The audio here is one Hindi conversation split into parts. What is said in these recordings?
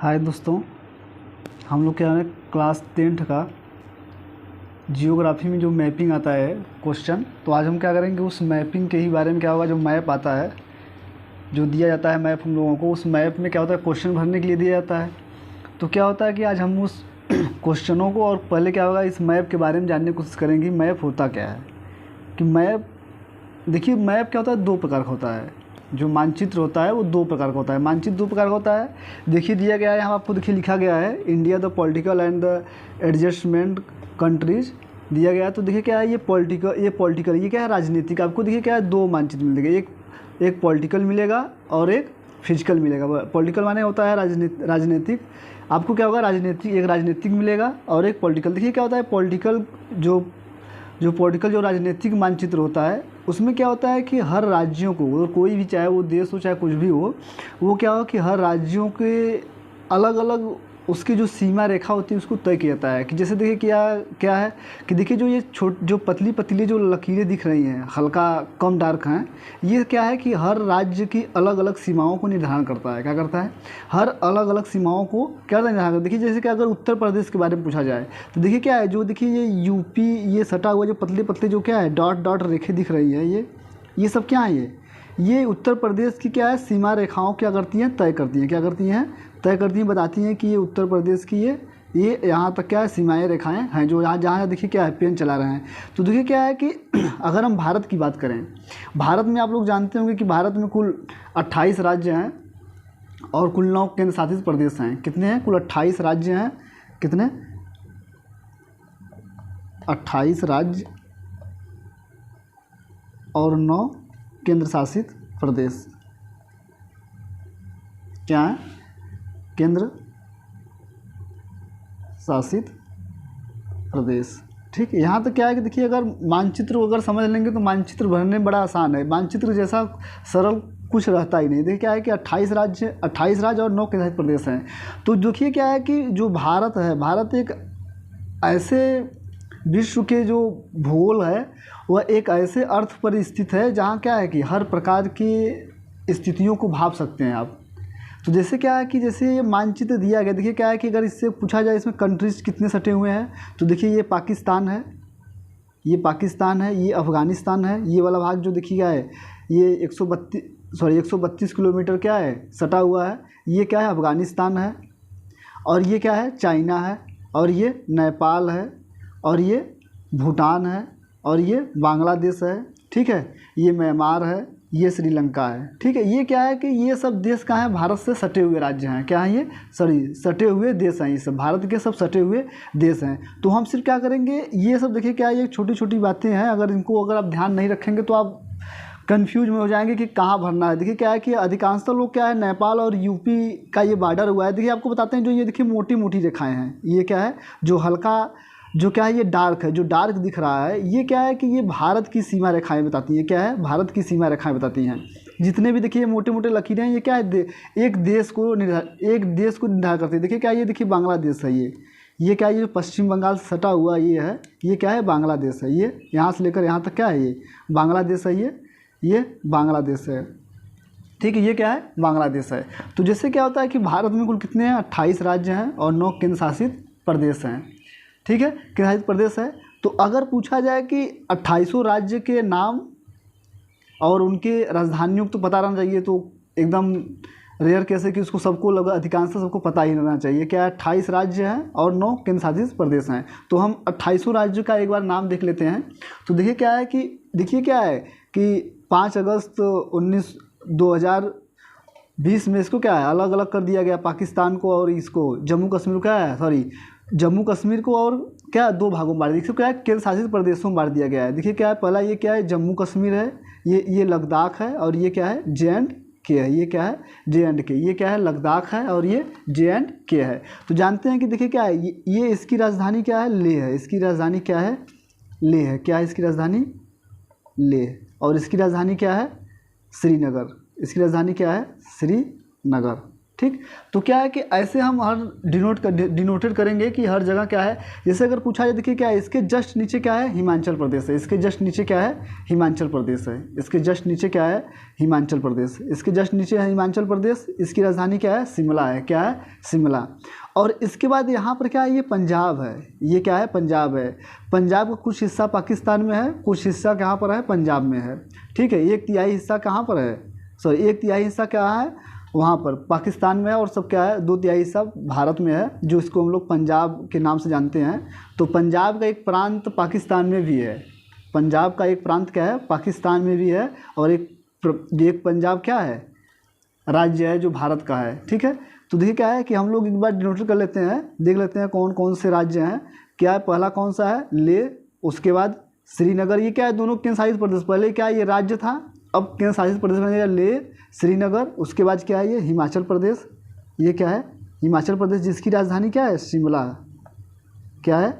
हाय दोस्तों, हम लोग क्या है क्लास 10th का जियोग्राफी में जो मैपिंग आता है क्वेश्चन। तो आज हम क्या करेंगे, उस मैपिंग के ही बारे में। क्या होगा, जो मैप आता है, जो दिया जाता है मैप हम लोगों को, उस मैप में क्या होता है क्वेश्चन भरने के लिए दिया जाता है। तो क्या होता है कि आज हम उस क्वेश्चनों को, और पहले क्या होगा इस मैप के बारे में जानने की कोशिश करेंगे। मैप होता क्या है कि मैप, देखिए मैप क्या होता है, दो प्रकार का होता है। जो मानचित्र होता है वो दो प्रकार का होता है। मानचित्र दो प्रकार का होता है। देखिए दिया गया है यहाँ आपको, देखिए लिखा गया है India the political and the adjustment countries दिया गया है। तो देखिए क्या है, ये पॉलिटिकल ये क्या है, राजनीतिक। आपको देखिए क्या है, दो मानचित्र मिलेगा, एक पॉलिटिकल मिलेगा और एक फिजिकल मिलेगा। पॉलिटिकल माने होता है राजनीतिक। आपको क्या होगा, राजनीतिक मिलेगा और एक पॉलिटिकल। देखिए क्या होता है, पॉलिटिकल जो राजनीतिक मानचित्र होता है, उसमें क्या होता है कि हर राज्यों को, और कोई भी चाहे वो देश हो चाहे कुछ भी हो, वो क्या हो कि हर राज्यों के अलग अलग उसकी जो सीमा रेखा होती है उसको तय किया जाता है। कि जैसे देखिए क्या है कि देखिए जो पतली पतली जो लकीरें दिख रही हैं, हल्का कम डार्क हैं, ये क्या है कि हर राज्य की अलग अलग सीमाओं को निर्धारण करता है। क्या करता है, हर अलग अलग सीमाओं को क्या निर्धारण करता है। देखिए जैसे कि अगर उत्तर प्रदेश के बारे में पूछा जाए तो देखिए क्या है, जो देखिए ये यूपी, ये सटा हुआ जो पतले पतले जो क्या है डॉट डॉट रेखे दिख रही है, ये सब क्या है, ये उत्तर प्रदेश की क्या है सीमा रेखाओं क्या करती हैं, तय करती हैं, बताती हैं कि ये उत्तर प्रदेश की ये यहाँ तक क्या है सीमाएँ रेखाएं हैं, जो जहाँ देखिए क्या है पेन चला रहे हैं। तो देखिए क्या है कि अगर हम भारत की बात करें, भारत में आप लोग जानते होंगे कि भारत में कुल 28 राज्य हैं और कुल 9 केंद्र शासित प्रदेश हैं। कितने हैं, कुल 28 राज्य हैं। कितने, 28 राज्य और 9 केंद्र शासित प्रदेश। क्या है, केंद्र शासित प्रदेश। ठीक है, यहाँ तो क्या है कि देखिए अगर मानचित्र अगर समझ लेंगे तो मानचित्र भरने में बड़ा आसान है। मानचित्र जैसा सरल कुछ रहता ही नहीं। देखिए क्या है कि 28 राज्य और 9 केंद्र शासित प्रदेश हैं। तो देखिए क्या है कि जो भारत है, भारत एक ऐसे विश्व के जो भूगोल है वह एक ऐसे अर्थ पर स्थित है जहाँ क्या है कि हर प्रकार की स्थितियों को भाप सकते हैं आप। तो जैसे क्या है कि जैसे ये मानचित्र दिया गया, देखिए क्या है कि अगर इससे पूछा जाए इसमें कंट्रीज कितने सटे हुए हैं, तो देखिए ये पाकिस्तान है, ये अफ़गानिस्तान है। ये वाला भाग जो देखिएगा है ये 132 किलोमीटर क्या है सटा हुआ है, ये क्या है अफ़गानिस्तान है। और ये क्या है, चाइना है, और ये नेपाल है, और ये भूटान है, और ये बांग्लादेश है। ठीक है, ये म्यांमार है, ये श्रीलंका है। ठीक है, ये क्या है कि ये सब देश कहाँ हैं, भारत से सटे हुए राज्य हैं। क्या है ये, सटे हुए देश हैं। ये सब भारत के सब सटे हुए देश हैं। तो हम सिर्फ क्या करेंगे, ये सब देखिए क्या ये छोटी छोटी बातें हैं, अगर आप ध्यान नहीं रखेंगे तो आप कन्फ्यूज में हो जाएंगे कि कहाँ भरना है। देखिए क्या है कि अधिकांशतः लोग क्या है, नेपाल और यूपी का ये बॉर्डर हुआ है। देखिए आपको बताते हैं, जो ये देखिए मोटी मोटी रेखाएँ हैं, ये क्या है, जो हल्का जो क्या है ये डार्क है, जो डार्क दिख रहा है, ये क्या है कि ये भारत की सीमा रेखाएं बताती हैं। क्या है, भारत की सीमा रेखाएं बताती हैं। जितने भी देखिए मोटे मोटे लकीरें हैं, ये क्या है, एक देश को निर्धारित करती है। देखिए क्या है, ये देखिए बांग्लादेश है। ये क्या है, ये पश्चिम बंगाल से सटा हुआ ये है, ये क्या है बांग्लादेश है। ये यहाँ से लेकर यहाँ तक क्या है, ये बांग्लादेश है। ये बांग्लादेश है। ठीक है, ये क्या है, बांग्लादेश है। तो जैसे क्या होता है कि भारत में कुल कितने हैं, 28 राज्य हैं और 9 केंद्र शासित प्रदेश हैं। ठीक है, केंद्र शासित प्रदेश है। तो अगर पूछा जाए कि 28 राज्य के नाम और उनके राजधानियों को तो पता रहना चाहिए, तो एकदम रेयर कैसे कि उसको सबको अधिकांश सबको पता ही रहना चाहिए। क्या 28 राज्य हैं और 9 केंद्र शासित प्रदेश हैं। तो हम 28 राज्यों का एक बार नाम देख लेते हैं। तो देखिए क्या है कि 5 अगस्त 2020 में इसको क्या है अलग अलग कर दिया गया, पाकिस्तान को और इसको जम्मू कश्मीर को और क्या दो भागों में बांट दिया। देखिए क्या है, केंद्र शासित प्रदेशों में बांट दिया गया है। देखिए क्या है, पहला ये क्या है, जम्मू कश्मीर है, ये लद्दाख है, और ये क्या है, JNK है। ये क्या है, JNK। ये क्या है, लद्दाख है, और ये JNK है। तो जानते हैं कि देखिए क्या है, ये इसकी राजधानी क्या है, लेह है। इसकी राजधानी क्या है, लेह है। क्या है इसकी राजधानी, लेह। और इसकी राजधानी क्या है, श्रीनगर। इसकी राजधानी क्या है, श्रीनगर। ठीक। तो क्या है कि ऐसे हम हर डिनोटेड करेंगे कि हर जगह क्या है। जैसे अगर पूछा जाए, देखिए क्या है, इसके जस्ट नीचे क्या है, हिमाचल प्रदेश है। इसके जस्ट नीचे क्या है, हिमाचल प्रदेश है। इसके जस्ट नीचे क्या है, हिमाचल प्रदेश। इसके जस्ट नीचे है हिमाचल प्रदेश। इसकी राजधानी क्या है, शिमला है। क्या है, शिमला। और इसके बाद यहाँ पर क्या है, ये पंजाब है। ये क्या है, पंजाब है। पंजाब का कुछ हिस्सा पाकिस्तान में है, कुछ हिस्सा कहाँ पर है, पंजाब में है। ठीक है। 1/3 हिस्सा कहाँ पर है, सॉरी 1/3 हिस्सा क्या है, वहाँ पर पाकिस्तान में है। और सब क्या है, 2/3 हिस्सा भारत में है, जो इसको हम लोग पंजाब के नाम से जानते हैं। तो पंजाब का एक प्रांत पाकिस्तान में भी है। पंजाब का एक प्रांत क्या है, पाकिस्तान में भी है। और एक पंजाब क्या है, राज्य है जो भारत का है। ठीक है। तो देखिए क्या है कि हम लोग एक बार डिनोट कर लेते हैं, देख लेते हैं कौन कौन से राज्य हैं। क्या है, पहला कौन सा है, लेह। उसके बाद श्रीनगर। ये क्या है, दोनों केंद्र शासित प्रदेश। पहले क्या है, ये राज्य था, अब केंद्र शासित प्रदेश बन गया लेह, श्रीनगर। उसके बाद क्या है, ये हिमाचल प्रदेश। ये क्या है, हिमाचल प्रदेश, जिसकी राजधानी क्या है, शिमला। क्या है,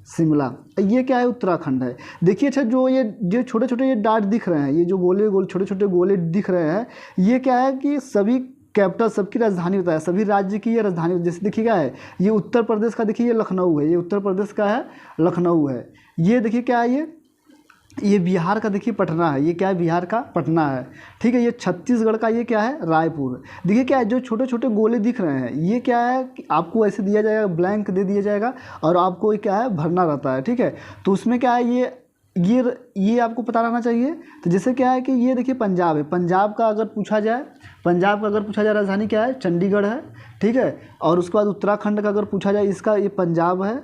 शिमला। ये क्या है, उत्तराखंड है। देखिए अच्छा, जो छोटे छोटे ये डाट दिख रहे हैं, ये जो गोले गोले छोटे छोटे गोले दिख रहे हैं, ये क्या है कि सभी कैपिटल, सबकी राजधानी होता है। सभी राज्य की ये राजधानी, जैसे देखिए क्या है, ये उत्तर प्रदेश का, देखिए ये लखनऊ है। ये उत्तर प्रदेश का है, लखनऊ है। ये देखिए क्या है, ये बिहार का देखिए पटना है। ये क्या है, बिहार का पटना है। ठीक है। ये छत्तीसगढ़ का, ये क्या है, रायपुर। देखिए क्या है, जो छोटे छोटे गोले दिख रहे हैं, ये क्या है कि आपको ऐसे दिया जाएगा, ब्लैंक दे दिया जाएगा, और आपको क्या है, भरना रहता है। ठीक है। तो उसमें क्या है, ये आपको पता रहना चाहिए। तो जैसे क्या है कि ये देखिए पंजाब है। पंजाब का अगर पूछा जाए, राजधानी क्या है, चंडीगढ़ है। ठीक है। और उसके बाद उत्तराखंड का अगर पूछा जाए, इसका ये पंजाब है।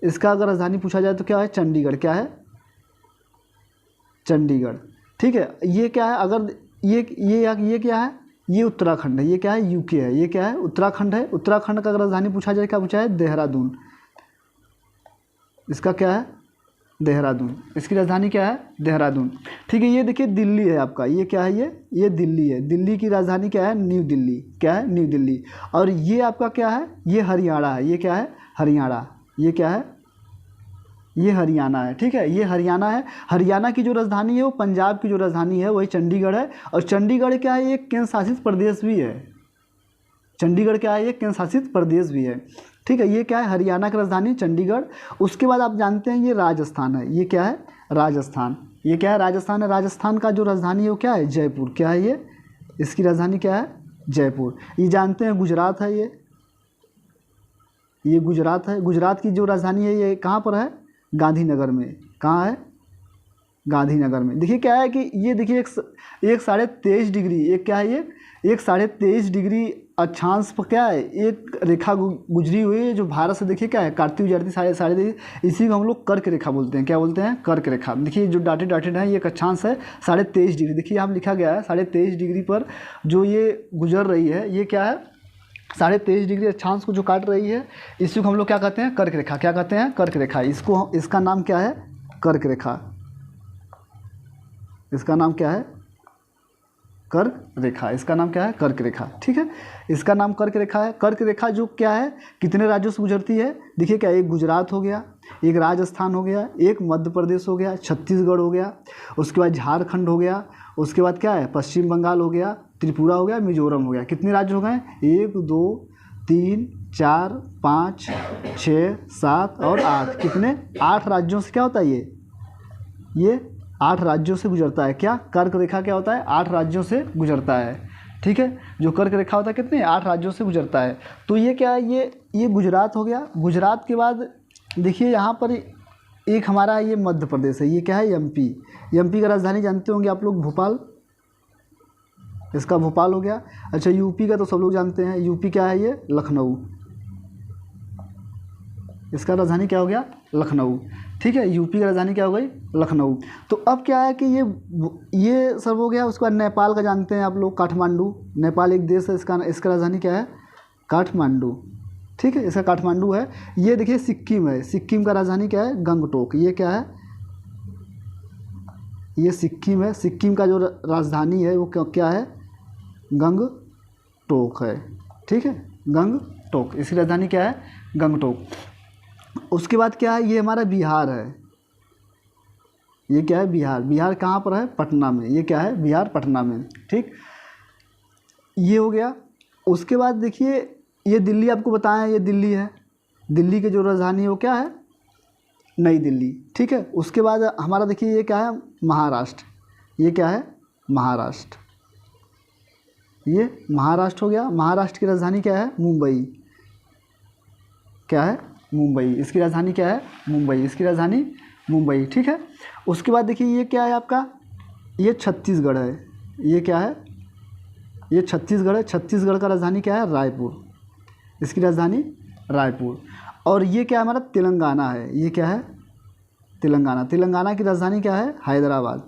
इसका अगर राजधानी पूछा जाए तो क्या है, चंडीगढ़। क्या है, चंडीगढ़। ठीक है। ये क्या है, अगर ये क्या है, ये उत्तराखंड है। ये क्या है, यूके है। ये क्या है, उत्तराखंड है। उत्तराखंड का अगर राजधानी पूछा जाए, क्या पूछा है, देहरादून। इसका क्या है, देहरादून। इसकी राजधानी क्या है, देहरादून। ठीक है। ये देखिए दिल्ली है आपका। ये क्या है, ये दिल्ली है। दिल्ली की राजधानी क्या है, न्यू दिल्ली। क्या है, न्यू दिल्ली। और ये आपका क्या है, ये हरियाणा है। ये क्या है, हरियाणा। ये क्या है, ये हरियाणा है। ठीक है। ये हरियाणा है। हरियाणा की जो राजधानी है, वो पंजाब की जो राजधानी है, वही चंडीगढ़ है। और चंडीगढ़ क्या है, एक केंद्र शासित प्रदेश भी है। चंडीगढ़ क्या है, एक केंद्र शासित प्रदेश भी है। ठीक है। ये क्या है, हरियाणा की राजधानी चंडीगढ़। उसके बाद आप जानते हैं, ये राजस्थान है। ये क्या है, राजस्थान। ये क्या है, राजस्थान है। राजस्थान का जो राजधानी है वो क्या है, जयपुर। क्या है, ये इसकी राजधानी क्या है, जयपुर। ये जानते हैं, गुजरात है। ये गुजरात है। गुजरात की जो राजधानी है, ये कहाँ पर है, गांधीनगर में। कहाँ है, गांधीनगर में। देखिए क्या है कि ये देखिए एक 23.5 डिग्री, एक क्या है, ये 23.5 डिग्री अक्षांश पर क्या है, एक रेखा गुजरी हुई है, जो भारत से देखिए क्या है, काटती हुई जाती है साढ़े। इसी को हम लोग कर्क रेखा बोलते हैं। क्या बोलते हैं, कर्क रेखा। देखिए जो डाटेड है, ये एक अक्षांश है 23.5 डिग्री। देखिए यहाँ लिखा गया है 23.5 डिग्री पर जो ये गुजर रही है, ये क्या है, 23.5 डिग्री अक्षांश को जो काट रही है, इसी को हम लोग क्या कहते हैं, कर्क रेखा। क्या कहते हैं, कर्क रेखा। इसका नाम क्या है, कर्क रेखा। इसका नाम क्या है, कर्क रेखा। इसका नाम क्या है, कर्क रेखा। ठीक है। इसका नाम कर्क रेखा है। कर्क रेखा जो क्या है, कितने राज्यों से गुजरती है, देखिए क्या, एक गुजरात हो गया, एक राजस्थान हो गया, एक मध्य प्रदेश हो गया, छत्तीसगढ़ हो गया, उसके बाद झारखंड हो गया, उसके बाद क्या है, पश्चिम बंगाल हो गया, त्रिपुरा हो गया, मिजोरम हो गया। कितने राज्य हो गए, 1 2 3 4 5 6 7 और 8। कितने, 8 राज्यों से क्या होता है, ये 8 राज्यों से गुजरता है। क्या, कर्क रेखा क्या होता है, 8 राज्यों से गुजरता है। ठीक है। जो कर्क रेखा होता है, कितने, 8 राज्यों से गुजरता है। तो ये क्या है, ये गुजरात हो गया। गुजरात के बाद देखिए यहाँ पर एक हमारा ये मध्य प्रदेश है। ये क्या है, एमपी। एमपी का राजधानी जानते होंगे आप लोग, भोपाल। इसका भोपाल हो गया। अच्छा, यूपी का तो सब लोग जानते हैं, यूपी क्या है, ये लखनऊ। इसका राजधानी क्या हो गया, लखनऊ। ठीक है। यूपी की राजधानी क्या हो गई, लखनऊ। तो अब क्या है कि ये सब हो गया। उसके बाद नेपाल का जानते हैं आप लोग, काठमांडू। नेपाल एक देश है, इसका राजधानी क्या है, काठमांडू। ठीक है। इसका काठमांडू है। ये देखिए सिक्किम है। सिक्किम का राजधानी क्या है, गंगटोक। ये क्या है, ये सिक्किम है। सिक्किम का जो राजधानी है वो क्या है, गंगटोक है। ठीक है, गंगटोक। इसकी राजधानी क्या है, गंगटोक। उसके बाद क्या है, ये हमारा बिहार है। ये क्या है, बिहार। बिहार कहाँ पर है, पटना में। ये क्या है, बिहार पटना में। ठीक, ये हो गया। उसके बाद देखिए ये दिल्ली आपको बताएं, ये दिल्ली है, दिल्ली की जो राजधानी है वो क्या है, नई दिल्ली, ठीक है। उसके बाद हमारा देखिए ये क्या है, महाराष्ट्र, ये क्या है, महाराष्ट्र, ये महाराष्ट्र हो गया। महाराष्ट्र की राजधानी क्या है, मुंबई, क्या है, मुंबई, इसकी राजधानी क्या है, मुंबई, इसकी राजधानी मुंबई, ठीक है। उसके बाद देखिए ये क्या है आपका, ये छत्तीसगढ़ है, ये क्या है, ये छत्तीसगढ़ है, छत्तीसगढ़ का राजधानी क्या है, रायपुर, इसकी राजधानी रायपुर। और ये क्या है हमारा, तेलंगाना है, ये क्या है, तेलंगाना, तेलंगाना की राजधानी क्या है, हैदराबाद,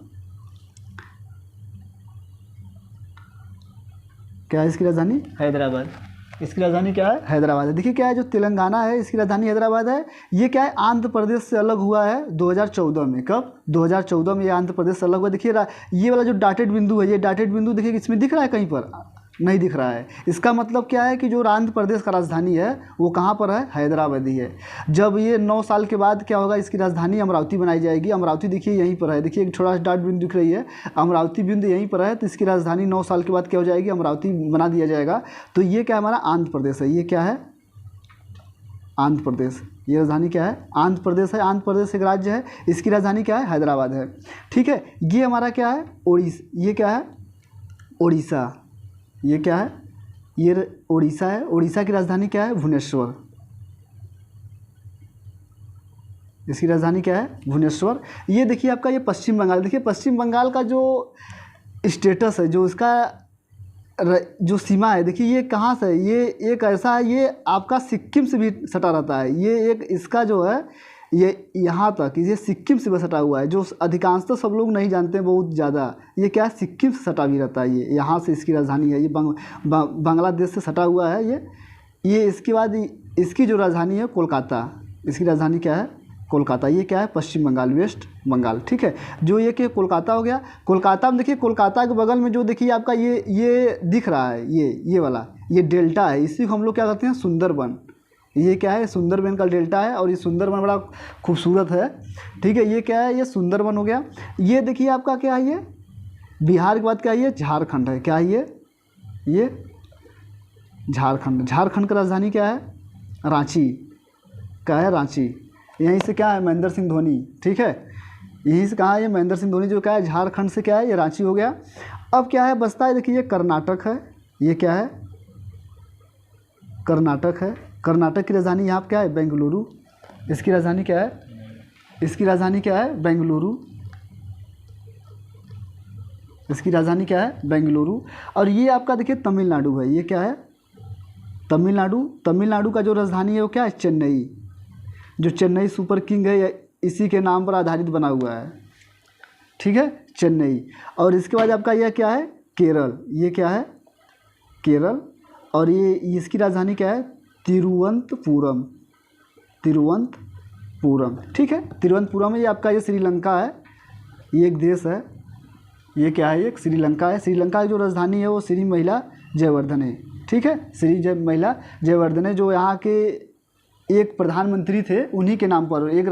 क्या है इसकी राजधानी, हैदराबाद, इसकी राजधानी क्या है, हैदराबाद है। देखिए क्या है, जो तेलंगाना है इसकी राजधानी हैदराबाद है। ये क्या है, आंध्र प्रदेश से अलग हुआ है 2014 में। कब, 2014 में ये आंध्र प्रदेश से अलग हुआ। देखिए ये वाला जो डॉटेड बिंदु है, ये डॉटेड बिंदु देखिए इसमें दिख रहा है, कहीं पर नहीं दिख रहा है। इसका मतलब क्या है कि जो आंध्र प्रदेश का राजधानी है वो कहाँ पर है, हैदराबाद ही है। जब ये 9 साल के बाद क्या होगा, इसकी राजधानी अमरावती बनाई जाएगी। अमरावती देखिए यहीं पर है, देखिए एक छोटा सा डॉट बिंदु दिख रही है, अमरावती बिंदु यहीं पर है। तो इसकी राजधानी 9 साल के बाद क्या हो जाएगी, अमरावती बना दिया जाएगा। तो ये क्या हमारा आंध्र प्रदेश है, ये क्या है, आंध्र प्रदेश, ये राजधानी क्या है, आंध्र प्रदेश है। आंध्र प्रदेश एक राज्य है, इसकी राजधानी क्या है, हैदराबाद है, ठीक है। ये हमारा क्या है, ये क्या है, उड़ीसा, ये क्या है, ये उड़ीसा है। उड़ीसा की राजधानी क्या है, भुवनेश्वर, इसकी राजधानी क्या है, भुवनेश्वर। ये देखिए आपका ये पश्चिम बंगाल, देखिए पश्चिम बंगाल का जो स्टेटस है, जो इसका जो सीमा है, देखिए ये कहाँ से है, ये एक ऐसा है, ये आपका सिक्किम से भी सटा रहता है। ये एक इसका जो है ये यहाँ तक, ये सिक्किम से भी सटा हुआ है, जो अधिकांशतः सब लोग नहीं जानते हैं बहुत ज़्यादा। ये क्या है, सिक्किम से सटा भी रहता है, ये यहाँ से इसकी राजधानी है। ये बांग्लादेश से सटा हुआ है ये। इसके बाद इसकी जो राजधानी है कोलकाता, इसकी राजधानी क्या है, कोलकाता। ये क्या है, पश्चिम बंगाल, वेस्ट बंगाल, ठीक है। जो ये कि कोलकाता हो गया। कोलकाता में देखिए, कोलकाता के बगल में जो देखिए आपका ये दिख रहा है, ये वाला, ये डेल्टा है, इसी को हम लोग क्या कहते हैं, सुंदरबन। ये क्या है, सुंदरबन का डेल्टा है, और ये सुंदरबन बड़ा खूबसूरत है, ठीक है। ये क्या है, ये सुंदरबन हो गया। ये देखिए आपका क्या है, ये बिहार के बाद क्या है, ये झारखंड है, क्या है ये झारखंड। झारखंड का राजधानी क्या है, रांची, क्या है, रांची। यहीं से क्या है, महेंद्र सिंह धोनी, ठीक है, यहीं से कहाँ है, ये महेंद्र सिंह धोनी जो क्या है, झारखंड से क्या है, ये रांची हो गया। अब क्या है बचता है, देखिए ये कर्नाटक है, ये क्या है, कर्नाटक है। कर्नाटक की राजधानी यहाँ पर क्या है, बेंगलुरु, इसकी राजधानी क्या है, इसकी राजधानी क्या है, बेंगलुरु, इसकी राजधानी क्या है, बेंगलुरु। और ये आपका देखिए तमिलनाडु है, ये क्या है, तमिलनाडु। तमिलनाडु का जो राजधानी है वो क्या है, चेन्नई। जो चेन्नई सुपर किंग है इसी के नाम पर आधारित बना हुआ है, ठीक है, चेन्नई। और इसके बाद आपका यह क्या है, केरल, ये क्या है, केरल। और ये इसकी राजधानी क्या है, तिरुवनंतपुरम, तिरुवनंतपुरम, ठीक है। तिरुवनंतपुरम है। ये आपका ये श्रीलंका है, ये एक देश है, ये क्या है, एक श्रीलंका है। श्रीलंका की जो राजधानी है वो श्री महिला जयवर्धन है, ठीक है, श्री महिला जयवर्धन है। जो यहाँ के एक प्रधानमंत्री थे उन्हीं के नाम पर, एक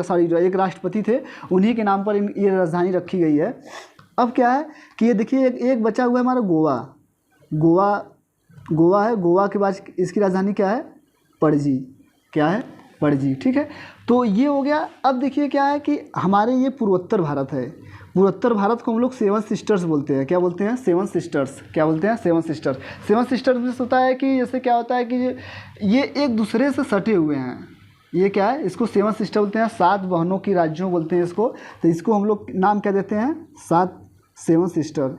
राष्ट्रपति थे उन्हीं के नाम पर ये राजधानी रखी गई है। अब क्या है कि ये देखिए एक बचा हुआ है हमारा गोवा है। गोवा के बाद इसकी राजधानी क्या है, पणजी, क्या है, पणजी, ठीक है। तो ये हो गया। अब देखिए क्या है कि हमारे ये पूर्वोत्तर भारत है। पूर्वोत्तर भारत को हम लोग 7 सिस्टर्स बोलते हैं। क्या बोलते हैं, 7 सिस्टर्स। क्या बोलते हैं, 7 सिस्टर्स। 7 सिस्टर्स में होता है कि जैसे क्या होता है कि ये एक दूसरे से सटे हुए हैं। ये क्या है, इसको 7 सिस्टर बोलते हैं, 7 बहनों की राज्यों बोलते हैं इसको। तो इसको हम लोग नाम क्या देते हैं, 7 सिस्टर।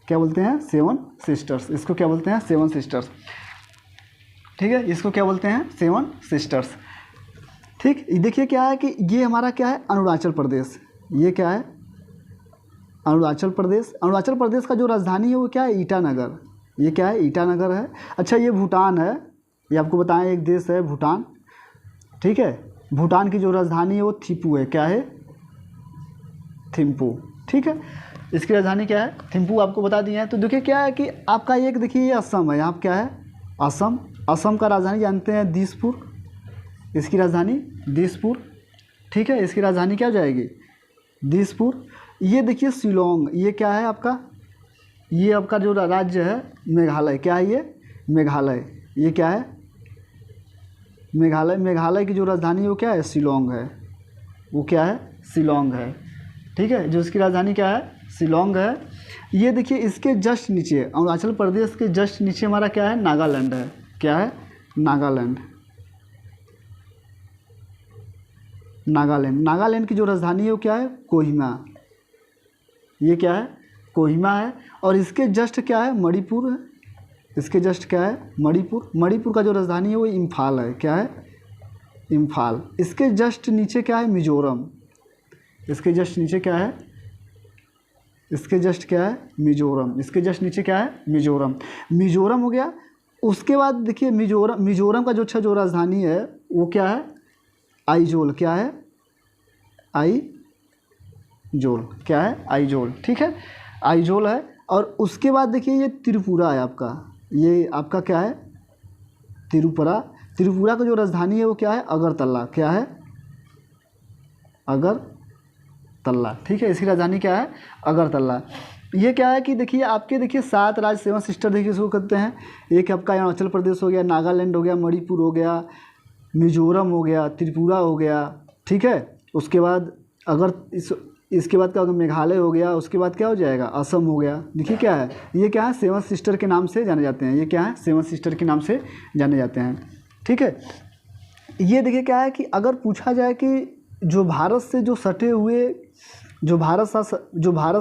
क्या बोलते हैं, 7 सिस्टर्स। इसको क्या बोलते हैं, 7 सिस्टर्स, ठीक है। इसको क्या बोलते हैं, 7 सिस्टर्स, ठीक। देखिए क्या है कि ये हमारा क्या है, अरुणाचल प्रदेश। ये क्या है, अरुणाचल प्रदेश। अरुणाचल प्रदेश का जो राजधानी है वो क्या है, ईटानगर। ये क्या है, ईटानगर है। अच्छा, ये भूटान है, ये आपको बताएं एक देश है भूटान, ठीक है। भूटान की जो राजधानी है वो थिम्पू है। क्या है, थिम्पू, ठीक है। इसकी राजधानी क्या है, थिम्पू, आपको बता दिए हैं। तो देखिए क्या है कि आपका एक देखिए ये असम है, यहाँ क्या है, असम। असम का राजधानी जानते हैं, दिसपुर। इसकी राजधानी दिसपुर, ठीक है। इसकी राजधानी क्या हो जाएगी, दिसपुर। ये देखिए शिलोंग, ये क्या है आपका, ये आपका जो राज्य है मेघालय, क्या है ये? मेघालय। ये क्या है? मेघालय। मेघालय की जो राजधानी है वो क्या है? शिलोंग है। वो क्या है? शिलोंग है। ठीक है, जो इसकी राजधानी क्या है? शिलोंग है। ये देखिए इसके जस्ट नीचे अरुणाचल प्रदेश के जस्ट नीचे हमारा क्या है? नागालैंड है। क्या है? नागालैंड। नागालैंड। नागालैंड की जो राजधानी है वो क्या है? कोहिमा। ये क्या है? कोहिमा है। और इसके जस्ट क्या है? मणिपुर है। इसके जस्ट क्या है? मणिपुर। मणिपुर का जो राजधानी है वो इम्फाल है। क्या है? इम्फाल। इसके जस्ट नीचे क्या है? मिजोरम। इसके जस्ट नीचे क्या है? इसके जस्ट क्या है? मिजोरम। इसके जस्ट नीचे क्या है? मिजोरम। मिजोरम हो गया। उसके बाद देखिए मिजोरम, मिजोरम का जो राजधानी है वो क्या है? आइजोल। क्या है? आइजोल। क्या है? आइजोल। ठीक है, आइजोल है। और उसके बाद देखिए ये त्रिपुरा है आपका। ये आपका क्या है? त्रिपुरा। त्रिपुरा का जो राजधानी है वो क्या है? अगरतला। क्या है? अगरतला। ठीक है, इसकी राजधानी क्या है? अगरतला। ये क्या है कि देखिए आपके देखिए 7 राज्य 7 सिस्टर देखिए इसको कहते हैं। एक आपका अरुणाचल प्रदेश हो गया, नागालैंड हो गया, मणिपुर हो गया, मिजोरम हो गया, त्रिपुरा हो गया। ठीक है, उसके बाद अगर इसके बाद क्या होगा? मेघालय हो गया। उसके बाद क्या हो जाएगा? असम हो गया। देखिए क्या है? ये क्या है? 7 सिस्टर के नाम से जाने जाते हैं। ये क्या है? 7 सिस्टर के नाम से जाने जाते हैं। ठीक है, ये देखिए क्या है कि अगर पूछा जाए कि जो भारत से जो सटे हुए जो भारत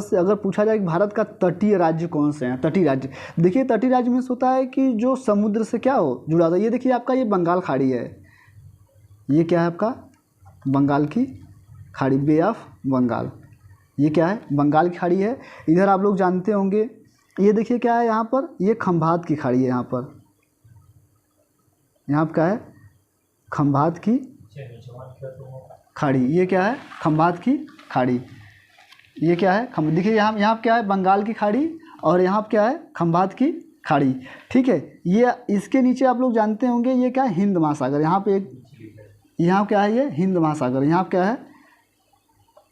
से अगर पूछा जाए कि भारत का तटीय राज्य कौन से हैं? तटीय राज्य, देखिए तटीय राज्य में होता है कि जो समुद्र से क्या हो जुड़ा होता है। ये देखिए आपका ये बंगाल खाड़ी है। ये क्या है आपका? बंगाल की खाड़ी, बे ऑफ बंगाल। ये क्या है? बंगाल की खाड़ी है। इधर आप लोग जानते होंगे, ये देखिए क्या है यहाँ पर? ये खंभात की खाड़ी है। यहाँ पर यहाँ क्या है? खंभात की खाड़ी। ये क्या है? खंभात की खाड़ी। ये क्या है? देखिए यहाँ क्या है? बंगाल की खाड़ी। और यहाँ क्या है? खंभात की खाड़ी। ठीक है, ये इसके नीचे आप लोग जानते होंगे ये क्या है? हिंद महासागर। यहाँ पे एक, यहाँ क्या है? ये हिंद महासागर। यहाँ क्या है?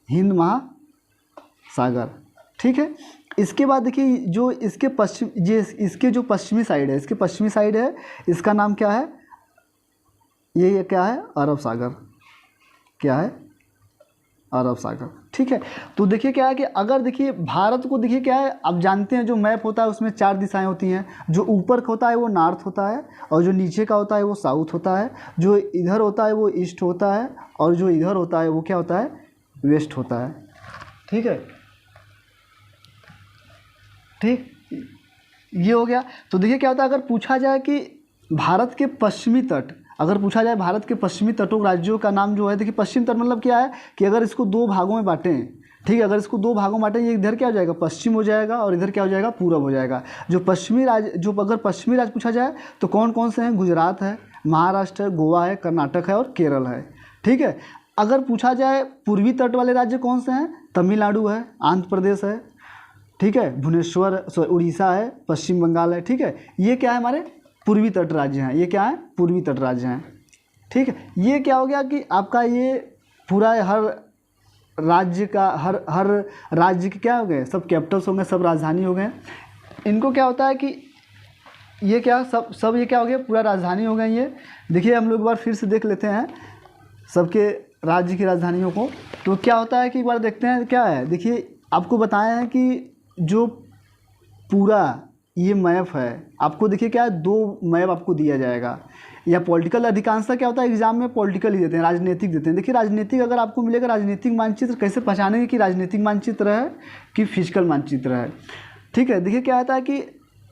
हिंद महासागर। ठीक है, इसके बाद देखिए जो इसके पश्चिम, ये इसके जो पश्चिमी साइड है, इसके पश्चिमी साइड है, इसका नाम क्या है? ये क्या है? अरब सागर। क्या है? अरब सागर। ठीक है, तो देखिए क्या है कि अगर देखिए भारत को देखिए क्या है, आप जानते हैं जो मैप होता है उसमें 4 दिशाएं होती हैं। जो ऊपर का होता है वो नॉर्थ होता है, और जो नीचे का होता है वो साउथ होता है, जो इधर होता है वो ईस्ट होता है, और जो इधर होता है वो क्या होता है? वेस्ट होता है। ठीक है, ठीक, ये हो गया। तो देखिए क्या होता है, अगर पूछा जाए कि भारत के पश्चिमी तट, अगर पूछा जाए भारत के पश्चिमी तटों राज्यों का नाम जो है, देखिए पश्चिम तट मतलब क्या है कि अगर इसको 2 भागों में बांटें, ठीक है, अगर इसको 2 भागों में बांटें, ये इधर क्या हो जाएगा? पश्चिम हो जाएगा, और इधर क्या हो जाएगा? पूरब हो जाएगा। जो पश्चिमी राज्य, जो अगर पश्चिमी राज्य पूछा जाए तो कौन कौन से हैं? गुजरात है, महाराष्ट्र है, गोवा है, कर्नाटक है और केरल है। ठीक है, अगर पूछा जाए पूर्वी तट वाले राज्य कौन से हैं? तमिलनाडु है, आंध्र प्रदेश है, ठीक है, भुवनेश्वर, उड़ीसा है, पश्चिम बंगाल है। ठीक है, ये क्या है? हमारे पूर्वी तट राज्य हैं। ये क्या है? पूर्वी तट राज्य हैं। ठीक है, ये क्या हो गया कि आपका ये पूरा हर राज्य का हर राज्य के क्या हो गए? सब कैपिटल्स हो गए, सब राजधानी हो गए। इनको क्या होता है कि ये क्या सब ये क्या हो गया? पूरा राजधानी हो गए ये। देखिए हम लोग एक बार फिर से देख लेते हैं सबके राज्य की राजधानियों को। तो क्या होता है कि एक बार देखते हैं क्या है। देखिए आपको बताया है कि जो पूरा ये मैप है, आपको देखिए क्या है? 2 मैप आपको दिया जाएगा, या पॉलिटिकल, अधिकांशतः क्या होता है एग्जाम में पॉलिटिकल ही देते हैं, राजनीतिक देते हैं। देखिए राजनीतिक अगर आपको मिलेगा राजनीतिक मानचित्र, कैसे पहचानेंगे कि राजनीतिक मानचित्र है कि फिजिकल मानचित्र है? ठीक है, देखिए क्या होता है कि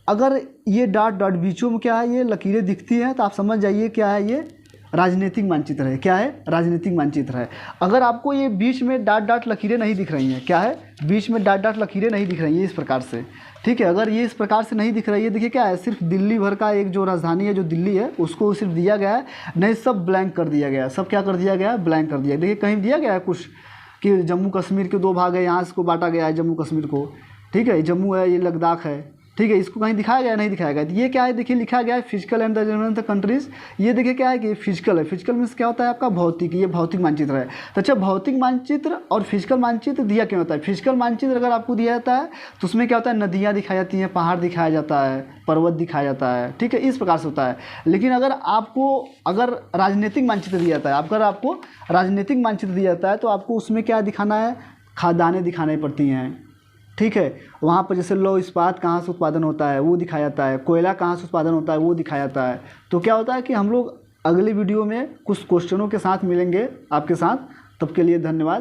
अगर ये डॉट डॉट बीचों में क्या है? ये लकीरें दिखती हैं, तो आप समझ जाइए क्या है? ये राजनीतिक मानचित्र है। क्या है? राजनीतिक मानचित्र है। अगर आपको ये बीच में डॉट डॉट लकीरें नहीं दिख रही हैं, क्या है? बीच में डॉट डॉट लकीरें नहीं दिख रही हैं इस प्रकार से, ठीक है, अगर ये इस प्रकार से नहीं दिख रही है, देखिए क्या है? सिर्फ दिल्ली भर का एक जो राजधानी है, जो दिल्ली है, उसको सिर्फ दिया गया है, नहीं सब ब्लैंक कर दिया गया है। सब क्या कर दिया गया है? ब्लैंक कर दिया। देखिए कहीं दिया गया है कुछ कि जम्मू कश्मीर के 2 भाग है, यहाँ इसको बांटा गया है जम्मू कश्मीर को, ठीक है, जम्मू है, ये लद्दाख है, ठीक है, इसको कहीं दिखाया गया नहीं दिखाया गया। ये क्या है देखिए, लिखा गया है physical and the development of countries. ये देखिए क्या है कि फिजिकल है, फिजिकल मीन्स क्या होता है आपका भौतिक, ये भौतिक मानचित्र है। तो अच्छा, भौतिक मानचित्र और फिजिकल मानचित्र दिया क्यों होता है? फिजिकल मानचित्र अगर आपको दिया जाता है तो उसमें क्या होता है, नदियाँ दिखाई जाती हैं, पहाड़ दिखाया जाता है, पर्वत दिखाया जाता है, ठीक है, इस प्रकार से होता है। लेकिन अगर राजनीतिक मानचित्र दिया जाता है, अगर आपको राजनीतिक मानचित्र दिया जाता है तो आपको उसमें क्या दिखाना है, खादानें दिखानी पड़ती हैं, ठीक है। वहाँ पर जैसे लौह इस्पात कहाँ से उत्पादन होता है वो दिखाया जाता है, कोयला कहाँ से उत्पादन होता है वो दिखाया जाता है। तो क्या होता है कि हम लोग अगली वीडियो में कुछ क्वेश्चनों के साथ मिलेंगे आपके साथ, तब के लिए धन्यवाद।